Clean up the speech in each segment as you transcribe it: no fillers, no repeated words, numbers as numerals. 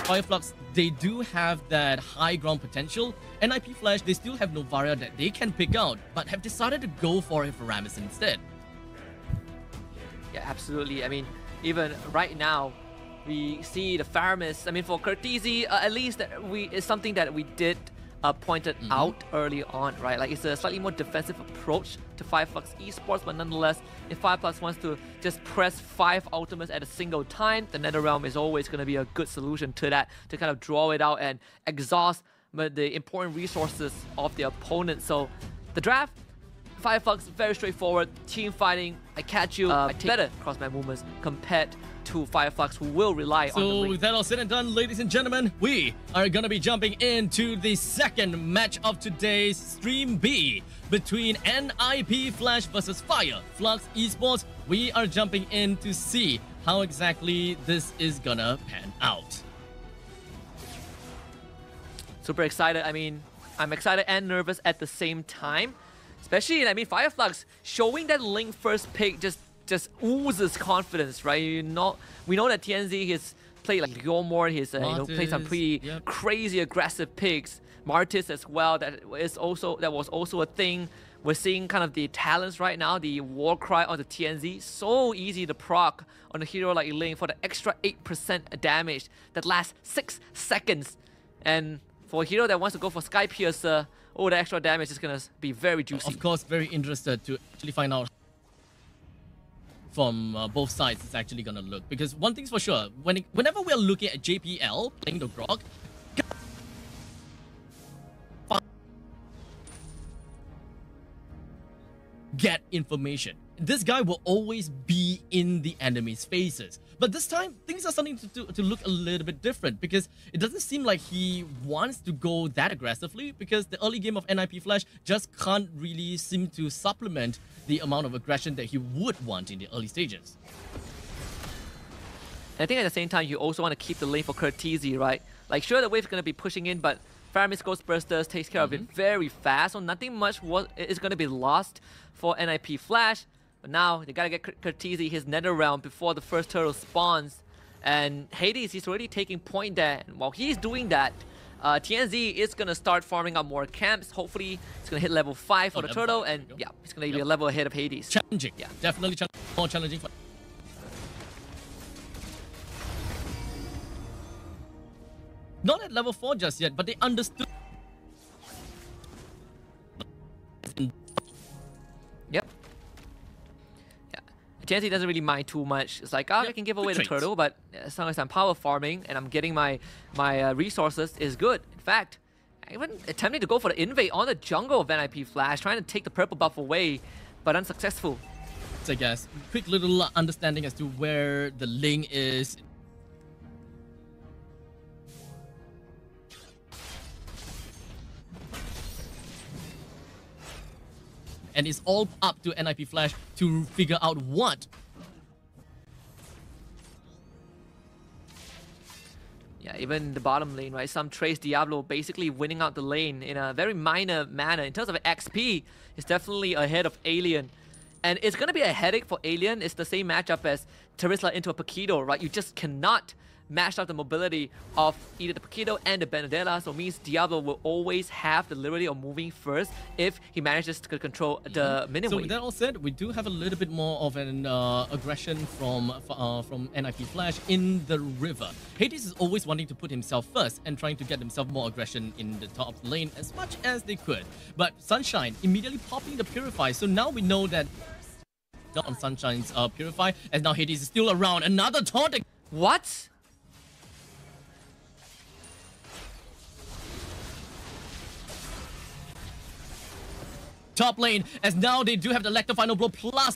FIREFLUX, they do have that high ground potential. NIP they still have Novaria that they can pick out, but have decided to go for Inferamus instead. Yeah, absolutely. I mean, even right now, we see the FIREFLUX. I mean, for Curtizi, at least it's something that we did pointed out early on, right? Like, it's a slightly more defensive approach to FIREFLUX Esports, but nonetheless, if FIREFLUX wants to just press 5 ultimates at a single time, the NetherRealm is always going to be a good solution to that, to kind of draw it out and exhaust the important resources of the opponent. So the draft, FIREFLUX, very straightforward, team fighting, I catch you, I take better cross-map movements compared to FIREFLUX, who will rely on the ring. So with that all said and done, ladies and gentlemen, we are going to be jumping into the second match of today's Stream B between NIP versus FIREFLUX Esports. We are jumping in to see how exactly this is gonna pan out. Super excited. I mean, I'm excited and nervous at the same time. Especially, I mean, FIREFLUX showing that Link first pick just oozes confidence, right? We know that TNZ has played like Gilmore, he's played some pretty crazy aggressive picks. Martis as well. That was also a thing. We're seeing kind of the talents right now. The Warcry on the TNZ, so easy to proc on a hero like Link for the extra 8% damage that lasts 6 seconds. And for a hero that wants to go for Sky Piercer, oh, the extra damage is gonna be very juicy. Of course, very interested to actually find out from both sides it's actually gonna look, because one thing's for sure, whenever we're looking at JPL playing the Grog, get information. This guy will always be in the enemy's faces. But this time, things are starting to look a little bit different, because it doesn't seem like he wants to go that aggressively, because the early game of NIP Flash just can't really seem to supplement the amount of aggression that he would want in the early stages. And I think at the same time, you also want to keep the lane for Curtizi, right? Like, sure, the wave's going to be pushing in, but FIREFLUX Ghost Bursters takes care of it very fast, so nothing much is going to be lost for NIP Flash. But now, they gotta get Curtizi his NetherRealm before the first turtle spawns. And Hades, he's already taking point there. And while he's doing that, TNZ is gonna start farming out more camps. Hopefully, it's gonna hit level 5 for the turtle, and yeah, he's gonna be a level ahead of Hades. Challenging, yeah, definitely more challenging. Not at level 4 just yet, but they understood. Yep. Yeah. TNZ doesn't really mind too much. It's like, oh, I can give away the turtle, but as long as I'm power farming and I'm getting my resources, is good. In fact, I even attempting to go for the invade on the jungle of NIP Flash, trying to take the purple buff away, but unsuccessful. I guess quick little understanding as to where the Ling is. And it's all up to NIP Flash to figure out what. Yeah, even the bottom lane, right? Some Trace Diablo basically winning out the lane in a very minor manner. In terms of XP, it's definitely ahead of Alien. And it's going to be a headache for Alien. It's the same matchup as Terisla into a Paquito, right? You just cannot match up the mobility of either the Paquito and the Benedetta, so it means Diablo will always have the liberty of moving first if he manages to control the minion So wave. with that all said, we do have a little bit more of an aggression from NIP Flash in the river. Hades is always wanting to put himself first and trying to get himself more aggression in the top lane as much as they could. But Sunshine immediately popping the Purify, so now we know that not on Sunshine's Purify, as now Hades is still around. Another taunt. What? Top lane, as now they do have the Lecter Final Blow plus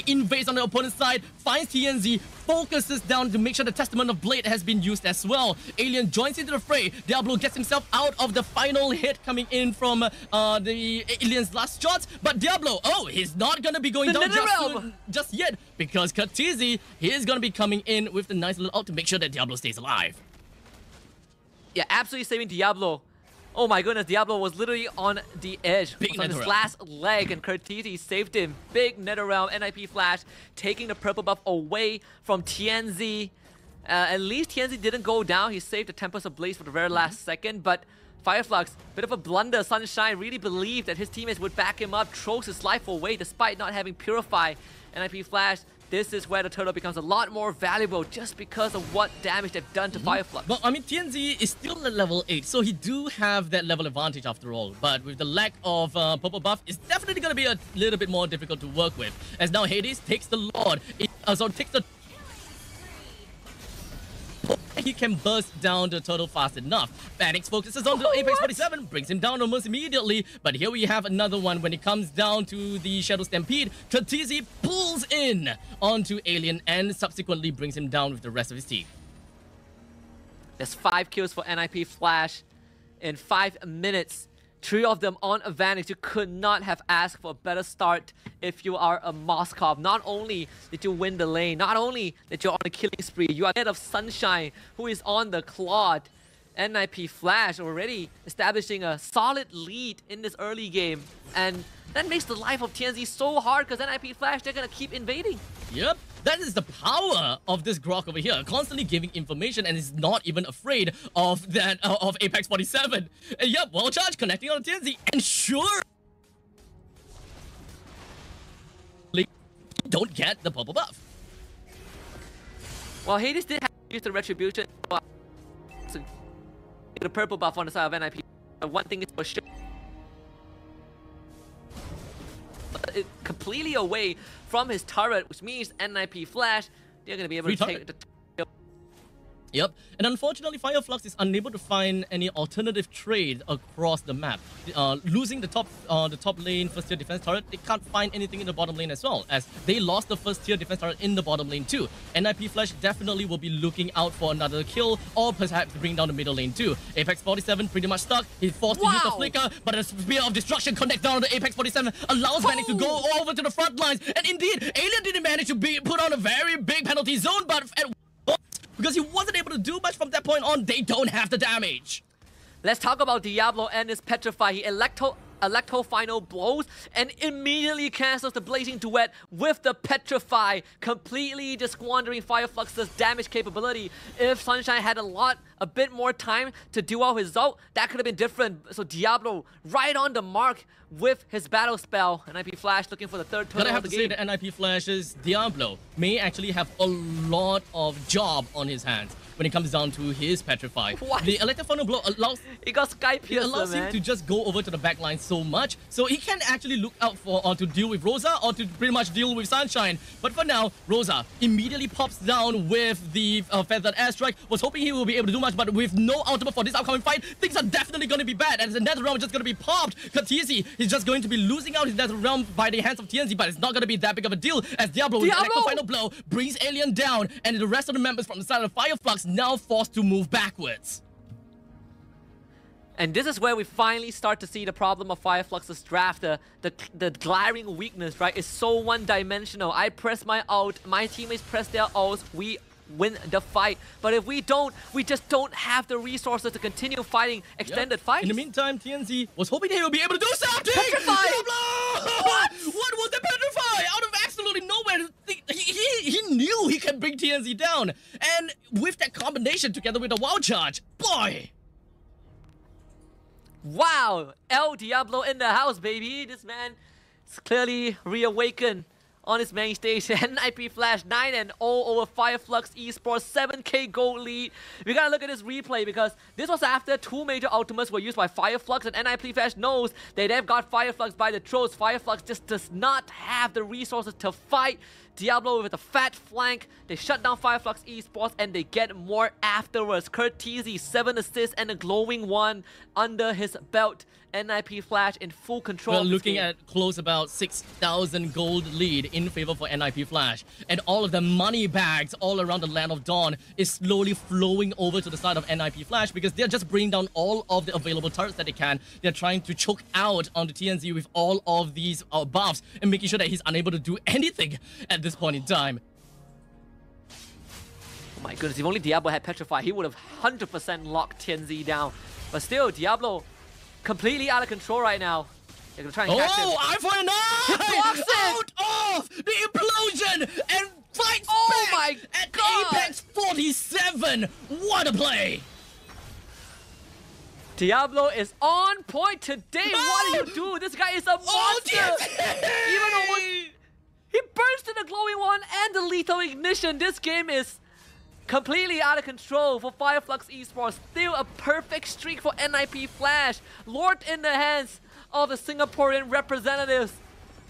invades on the opponent's side, finds TNZ, focuses down to make sure the Testament of Blade has been used as well. Alien joins into the fray. Diablo gets himself out of the final hit coming in from the Alien's last shots, but Diablo, oh, he's not gonna be going down just yet, because Curtizi, he is gonna be coming in with the nice little ult to make sure that Diablo stays alive. Yeah, absolutely saving Diablo Oh my goodness, Diablo was literally on the edge. Big Was on his NetherRealm. last leg, and Curtisi saved him. Big NetherRealm, NIP Flash, taking the purple buff away from TNZ. At least TNZ didn't go down. He saved the Tempest of Blaze for the very last second, but FIREFLUX, bit of a blunder. Sunshine really believed that his teammates would back him up, throws his life away despite not having Purify. NIP Flash, this is where the turtle becomes a lot more valuable just because of what damage they've done to FIREFLUX. But I mean, TNZ is still at level 8, so he do have that level advantage after all. But with the lack of purple buff, it's definitely going to be a little bit more difficult to work with. As now Hades takes the Lord, takes the... He can burst down the turtle fast enough. Phoenix focuses on the Apex 47, brings him down almost immediately. But here we have another one when it comes down to the Shadow Stampede. Curtisi pulls in onto Alien and subsequently brings him down with the rest of his team. There's 5 kills for NIP Flash in 5 minutes. 3 of them on advantage. You could not have asked for a better start if you are a Moskov. Not only did you win the lane, not only that you're on a killing spree, you are ahead of Sunshine, who is on the Claude. NIP Flash already establishing a solid lead in this early game. And that makes the life of TNZ so hard because NIP Flash, they're going to keep invading. Yep, that is the power of this Grok over here, constantly giving information and is not even afraid of that of Apex 47. And yep, well charged, connecting on TNZ, and sure, don't get the purple buff. Well, Hades did have to use the retribution. The purple buff on the side of NIP. One thing is for sure. Completely away from his turret, which means NIP Flash, they're going to be able to take the... Yep, and unfortunately FIREFLUX is unable to find any alternative trade across the map. Losing the top lane first tier defense turret, they can't find anything in the bottom lane as well, as they lost the first tier defense turret in the bottom lane too. NIP Flash definitely will be looking out for another kill, or perhaps bring down the middle lane too. Apex 47 pretty much stuck, he's forced to use the flicker, but a Spear of Destruction connects down to Apex 47, allows Phoenix to go over to the front lines, and indeed, Alien didn't manage to put on a very big penalty zone, but because he wasn't able to do much from that point on, they don't have the damage. Let's talk about Diablo and his Petrify. He Electro final blows and immediately cancels the Blazing Duet with the Petrify, completely just squandering FIREFLUX's damage capability. If Sunshine had a bit more time to do out his ult, that could have been different. So Diablo right on the mark with his battle spell. NIP Flash looking for the third turn of the game. But I have to say that NIP Flash's Diablo may actually have a lot of job on his hands when it comes down to his Petrify. What? The Electro Funnel Blow allows... It got Sky Piercer, It allows him to just go over to the back line so much, so he can actually look out for or to deal with Rosa or to pretty much deal with Sunshine. But for now, Rosa immediately pops down with the Feathered Airstrike. Was hoping he will be able to do much, but with no ultimate for this upcoming fight, things are definitely going to be bad. And the NetherRealm is just going to be popped. Curtisi is just going to be losing out his NetherRealm by the hands of TNZ, but it's not going to be that big of a deal as Diablo with the final blow brings Alien down, and the rest of the members from the side of FIREFLUX now forced to move backwards. And this is where we finally start to see the problem of FIREFLUX's draft. The glaring weakness, right, is so one-dimensional. I press my ult, my teammates press their ults, we win the fight. But if we don't, we just don't have the resources to continue fighting extended fights. In the meantime, TNZ was hoping they would be able to do something! Petrify! What was the Petrify? Out of absolutely nowhere, he knew he can bring TNZ down. And with that combination together with the Wild Charge, boy! Wow, El Diablo in the house, baby. This man is clearly reawakened on his main stage. NIP Flash 9-0 over FIREFLUX Esports, 7k gold lead. We gotta look at this replay because this was after 2 major ultimates were used by FIREFLUX, and NIP Flash knows they've got FIREFLUX by the throats. FIREFLUX just does not have the resources to fight Diablo with a fat flank. They shut down FIREFLUX Esports and they get more afterwards. Curtisi, 7 assists and a glowing 1 under his belt. NIP Flash in full control. We're looking at close about 6,000 gold lead in favor for NIP Flash. And all of the money bags all around the Land of Dawn is slowly flowing over to the side of NIP Flash because they're just bringing down all of the available turrets that they can. They're trying to choke out onto TNZ with all of these buffs and making sure that he's unable to do anything at this point in time. Oh my goodness, if only Diablo had Petrify, he would have 100% locked TNZ down. But still, Diablo completely out of control right now. They're gonna try and catch him. Oh, eye for an eye! He blocks it! Out of the implosion and fights Oh back my at God! Apex 47. What a play! Diablo is on point today. What do you do? This guy is a monster. Even almost, he burst in the glowing one and the lethal ignition. This game is completely out of control for FIREFLUX Esports. Still a perfect streak for NIP Flash. Lord in the hands of the Singaporean representatives,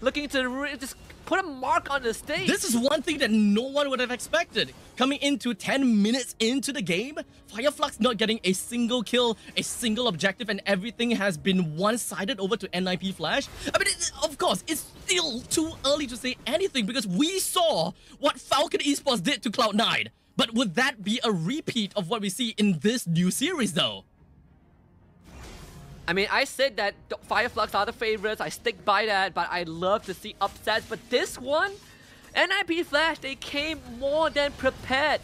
looking to just put a mark on the stage. This is one thing that no one would have expected. Coming into 10 minutes into the game, FIREFLUX not getting a single kill, a single objective, and everything has been one-sided over to NIP Flash. I mean, of course, it's still too early to say anything because we saw what Falcon Esports did to Cloud9. But would that be a repeat of what we see in this new series, though? I mean, I said that FIREFLUX are the favorites. I stick by that, but I love to see upsets. But this one, NIP Flash, they came more than prepared.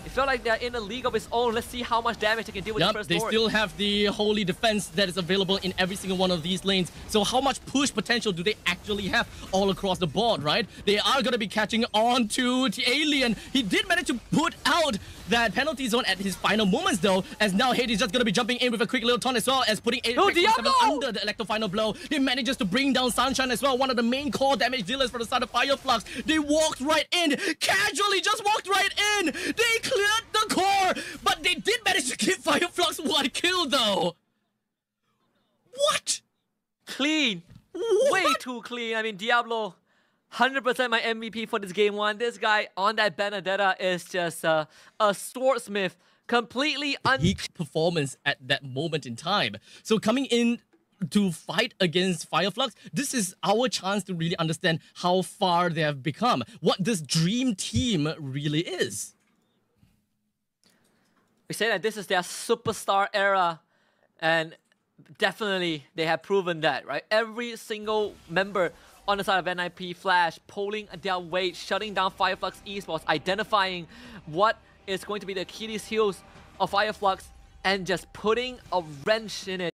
It felt like they're in a league of its own. Let's see how much damage they can deal with the first they Lord. still have the holy defense that is available in every single one of these lanes. So how much push potential do they actually have all across the board, right? They are going to be catching on to the Alien. He did manage to put out that penalty zone at his final moments, though, as now Hades just going to be jumping in with a quick little taunt as well as putting Apex 47 under the electro final blow. He manages to bring down Sunshine as well, one of the main core damage dealers for the side of FIREFLUX. They walked right in, casually just walked right in. They cleared the core, but they did manage to give FIREFLUX one kill, though. What? Clean. What? Way too clean. I mean, Diablo, 100% my MVP for this game one. This guy on that Benedetta is just a swordsmith. Completely peak performance at that moment in time. So coming in to fight against FIREFLUX, this is our chance to really understand how far they have become, what this dream team really is. We say that this is their superstar era, and definitely they have proven that, right? Every single member on the side of NIP Flash pulling their weight, shutting down FIREFLUX Esports, identifying what is going to be the Achilles heels of FIREFLUX, and just putting a wrench in it.